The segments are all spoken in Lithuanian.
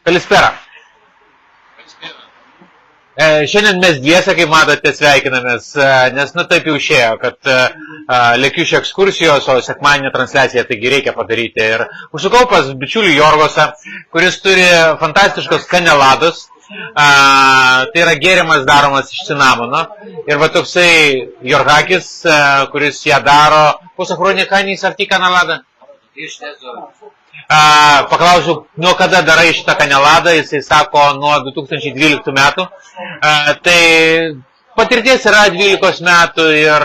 Kalispera. Šiandien mes dviese, kaip matote, sveikinamės, nes taip jau išėjo, kad lėkiu iš ekskursijos, o sekmadienio transliaciją taigi reikia padaryti. Ir užsukau pas bičiulį Jorgosą, kuris turi fantastiškos kanelados. Tai yra gėrimas daromas iš cinamono. Ir va toksai Jorgakis, kuris ją daro. Posachronikaniai sarti kaneladą? Paklausiu, nuo kada darai šitą kaneladą, jisai sako, nuo 2012 metų. Tai patirties yra 12 metų ir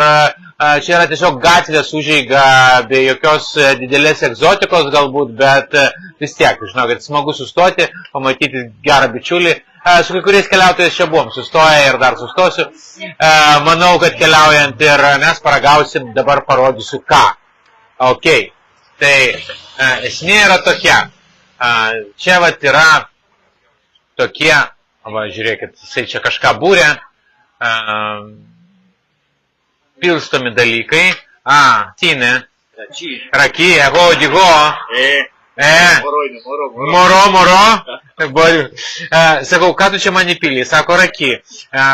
čia yra tiesiog gatvės užeiga, be jokios didelės egzotikos galbūt, bet vis tiek, žinokit, smagu sustoti, pamatyti gerą bičiulį. Su kai kuriais keliautojais čia buvom sustoję ir dar sustosiu. Manau, kad keliaujant ir mes paragausim, dabar parodysiu ką. Ok. Tai esmė yra tokia. Čia vat yra tokie, va, žiūrėkit, jisai čia kažką būrė, pilstomi dalykai. Tine, rakyje, digo. Moro. Sakau, ką tu čia man įpylį? Sako, raky.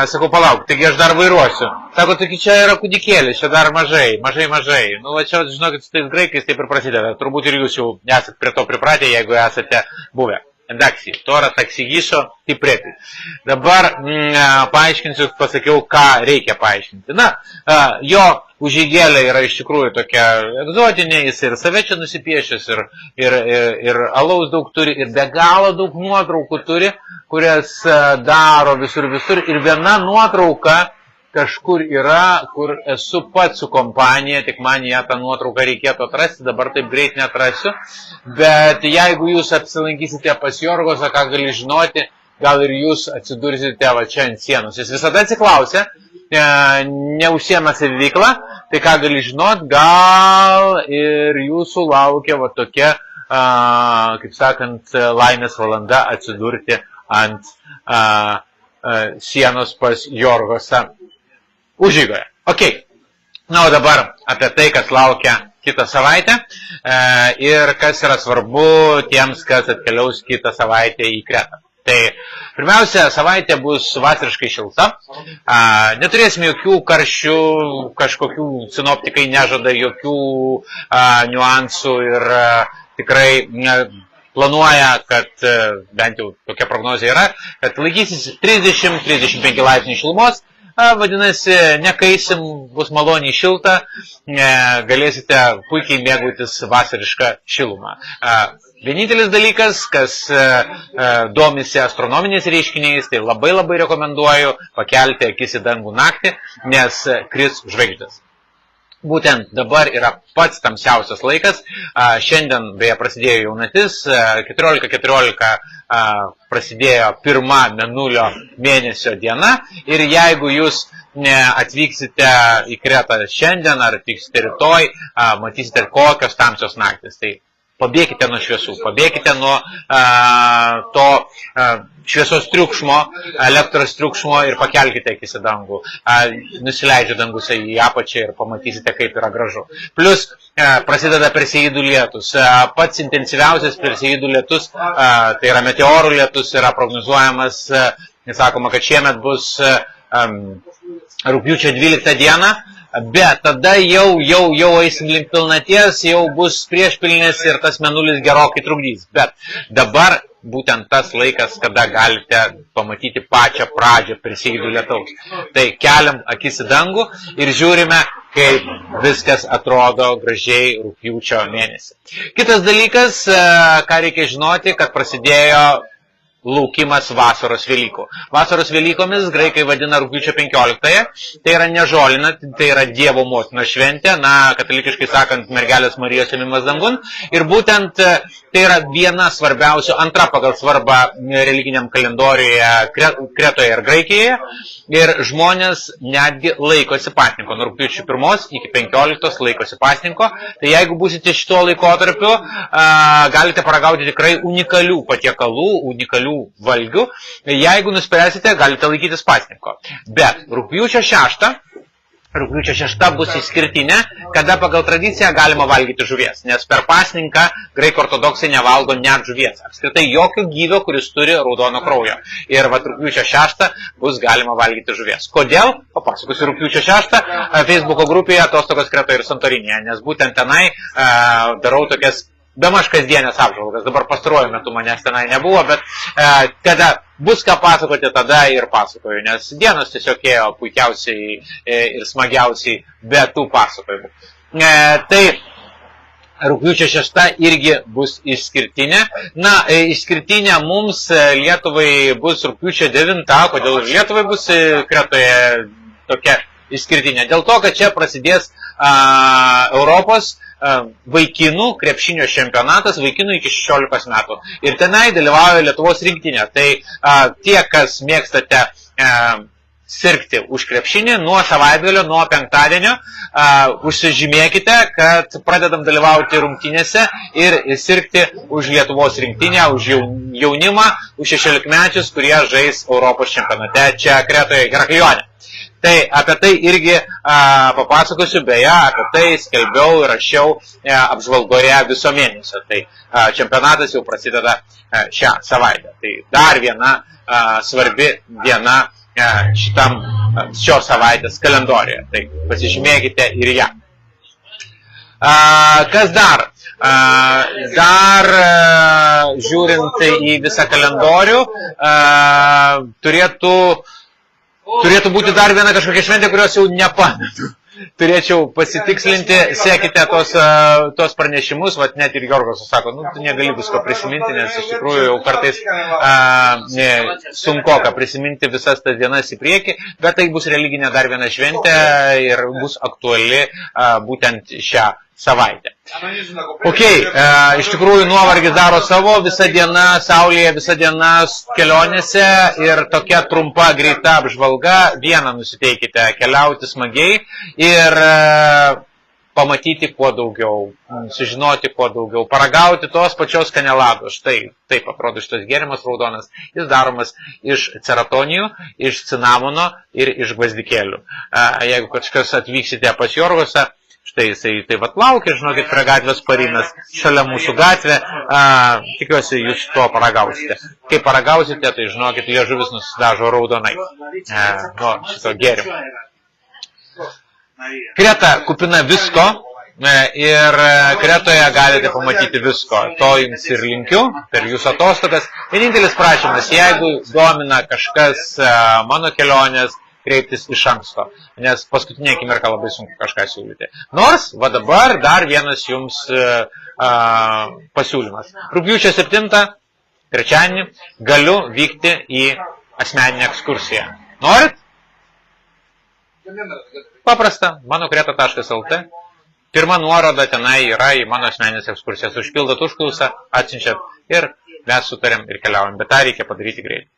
Sakau, palauk, taigi aš dar vairuosiu. Sako, taigi čia yra kūdikėlis, čia dar mažai. Nu, va čia, žinokit, su tais graikais taip ir prasideda. Turbūt ir jūs jau esat prie to pripratę, jeigu esate buvę. Εντάξει, τώρα θα εξηγήσω τι πρέπει. Dabar paaiškinsiu, pasakiau, ką reikia paaiškinti. Na, jo užeigėlė yra iš tikrųjų tokia egzotinė, jis ir save čia nusipiešęs, ir alaus daug turi, ir be galo daug nuotraukų turi, kurias daro visur. Ir viena nuotrauka kažkur yra, kur esu pats su kompanija, tik man ją tą nuotrauką reikėtų atrasti, dabar taip greit neatrasiu, bet jeigu jūs apsilankysite pas Jorgosą, ką gali žinoti, gal ir jūs atsidursite va čia ant sienos. Jis visada atsiklausia, neužsiema saviveikla, tai ką gali žinot, gal ir jūsų laukia va tokia, kaip sakant, laimės valanda atsidurti ant sienos pas Jorgosą. Užeigoje. Ok. Na, o dabar apie tai, kas laukia kitą savaitę ir kas yra svarbu tiems, kas atkeliaus kitą savaitę į Kretą. Tai pirmiausia, savaitė bus vasariškai šilta. Neturėsime jokių karščių, kažkokių sinoptikai nežada jokių niuansų ir tikrai planuoja, kad bent jau tokia prognozija yra, kad laikysis 30-35 laipsnių šilumos. Vadinasi, nekaisim, bus maloniai šilta, galėsite puikiai mėgautis vasarišką šilumą. Vienintelis dalykas, kas domisi astronominiais reiškiniais, tai labai rekomenduoju pakelti akis į dangų naktį, nes kris žvaigždės. Būtent dabar yra pats tamsiausias laikas. Šiandien beje prasidėjo jaunatis, 14:14 prasidėjo pirma mėnulio mėnesio diena ir jeigu jūs atvyksite į Kretą šiandien ar atvyksite rytoj, matysite kokios tamsios naktis. Tai pabėkite nuo šviesų, pabėkite nuo to šviesos triukšmo, elektros triukšmo ir pakelkite akis į dangų. Nusileidžia dangus į apačią ir pamatysite, kaip yra gražu. Plus prasideda Perseidų lietus. Pats intensyviausias Perseidų lietus, tai yra meteorų lietus, yra prognozuojamas, sakoma, kad šiemet bus rugpjūčio 12 dieną. Bet tada jau eisim link pilnaties, jau bus priešpilnės ir tas mėnulis gerokai trukdys. Bet dabar būtent tas laikas, kada galite pamatyti pačią pradžią Perseidų lietaus. Tai keliam akis į dangų ir žiūrime, kaip viskas atrodo gražiai rugpjūčio mėnesį. Kitas dalykas, ką reikia žinoti, kad prasidėjo laukimas vasaros Velykų. Vasaros Velykomis graikai vadina rugpjūčio 15-ąją, tai yra ne žolina, tai yra Dievo motinos šventė, na, katalikiškai sakant, mergelės Marijos ėmimas dangun. Ir būtent tai yra viena svarbiausių, antra pagal svarbą religiniam kalendoriuje Kretoje ir Graikijoje. Ir žmonės netgi laikosi pasninko, nuo rugpjūčio 1 iki 15 laikosi pasninko. Tai jeigu būsite šituo laikotarpiu, galite paragauti tikrai unikalių patiekalų, unikalių valgių. Jeigu nuspręsite, galite laikytis pasninko. Bet rugpjūčio 6 Rugpjūčio 6 bus išskirtinė, kada pagal tradiciją galima valgyti žuvies, nes per pasninką graikų ortodoksai nevalgo net žuvies. Apskritai jokio gyvio, kuris turi raudono kraujo. Ir rugpjūčio 6 bus galima valgyti žuvies. Kodėl? Papasakosiu rugpjūčio 6 Facebooko grupėje Atostogos Kretoje ir Santorinėje, nes būtent tenai darau tokias bemaž kasdienės apžvalgas. Dabar pastaruoju metu manęs tenai nebuvo, bet kada bus ką pasakoti, tada ir pasakoju, nes dienos tiesiog ėjo puikiausiai ir smagiausiai be tų pasakojimų. Tai rugpjūčio 6 irgi bus išskirtinė. Na, išskirtinė mums Lietuvai bus rugpjūčio 9, kodėl ir Lietuvai bus Kretoje tokia išskirtinė. Dėl to, kad čia prasidės Europos vaikinų krepšinio čempionatas vaikinų iki 16 metų. Ir tenai dalyvauja Lietuvos rinktinė. Tai tie, kas mėgstate sirgti už krepšinį, nuo savaitgalio, nuo penktadienio, užsižymėkite, kad pradedam dalyvauti rungtynėse ir sirgti už Lietuvos rinktinę, už jaunimą, už 16-mečius, kurie žais Europos čempionate čia Kretoje, Heraklione. Tai apie tai irgi papasakosiu, beje, apie tai skelbiau ir rašiau apžvalgoje viso mėnesio. Tai čempionatas jau prasideda šią savaitę. Tai dar viena svarbi diena šios savaitės kalendorijoje. Tai pasižymėkite ir ją. Kas dar? Dar žiūrint į visą kalendorių, turėtų būti dar viena kažkokia šventė, kurios jau nepametu. Turėčiau pasitikslinti, sekite tos pranešimus, vat net ir Jorgos sako, tu negali visko prisiminti, nes iš tikrųjų jau kartais sunkoka prisiminti visas tas dienas į priekį, bet tai bus religinė dar viena šventė ir bus aktuali būtent šią savaitę. Ok, iš tikrųjų nuovargis daro savo, visa diena saulėje, visa diena kelionėse ir tokia trumpa, greita apžvalga. Vieną nusiteikite keliauti smagiai ir pamatyti kuo daugiau, sužinoti kuo daugiau, paragauti tos pačios kanelados. Štai taip atrodo šitas gėrimas raudonas. Jis daromas iš ceratonijų, iš cinamono ir iš gvazdikėlių. Jeigu kažkas atvyksite pas Jorgosą, štai jisai tai vat laukia, žinokit, prie gatvės Parinas, šalia mūsų gatvė, tikiuosi jūs to paragausite. Kai paragausite, tai žinokit, liežuvis nusidažo raudonai nuo šito gėrimo. Kreta kupina visko ir Kretoje galite pamatyti visko. To jums ir linkiu per jūsų atostogas. Vienintelis prašymas, jeigu domina kažkas mano kelionės, kreiptis iš anksto, nes paskutinė akimirka labai sunku kažką siūlyti. Nors, va dabar dar vienas jums pasiūlymas. Rugpjūčio 7, trečiadienį, galiu vykti į asmeninę ekskursiją. Norit? Paprasta, manokreta.lt. Pirma nuoroda tenai yra į mano asmeninės ekskursijas. Užpildat užklausą, atsiunčiat ir mes sutarėm ir keliaujam, bet tą reikia padaryti greitai.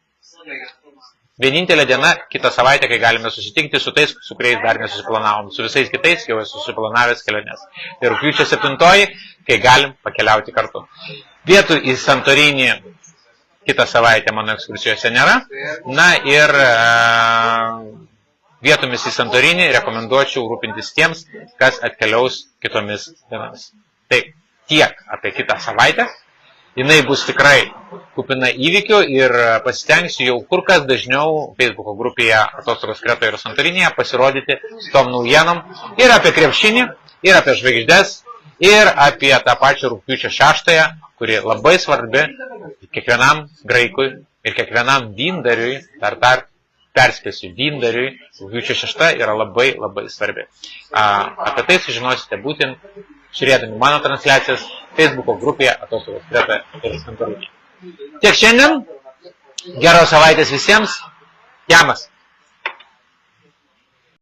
Vienintelė diena, kitą savaitę, kai galime susitikti su tais, su kuriais dar nesusiplanavom. Su visais kitais jau esu susiplanavęs keliones. Tai rugpjūčio 7, kai galim pakeliauti kartu. Vietų į Santorinį kitą savaitę mano ekskursijose nėra. Na ir vietomis į Santorinį rekomenduočiau rūpintis tiems, kas atkeliaus kitomis dienomis. Tai tiek apie kitą savaitę. Jinai bus tikrai kupina įvykių ir pasistengsiu jau kur kas dažniau Facebooko grupėje Atostogos Kretoje ir Santorinėje pasirodyti su tom naujienom ir apie krepšinį, ir apie žvaigždes, ir apie tą pačią rugpjūčio 6, kuri labai svarbi kiekvienam graikui ir kiekvienam vyndariui, dar perspėsiu, vyndariui rugpjūčio 6 yra labai labai svarbi. Apie tai sužinosite būtent žiūrėdami mano transliacijas Facebooko grupėje Atostogos Kretoje ir Santorinėje. Tiek šiandien, geros savaitės visiems, jamas.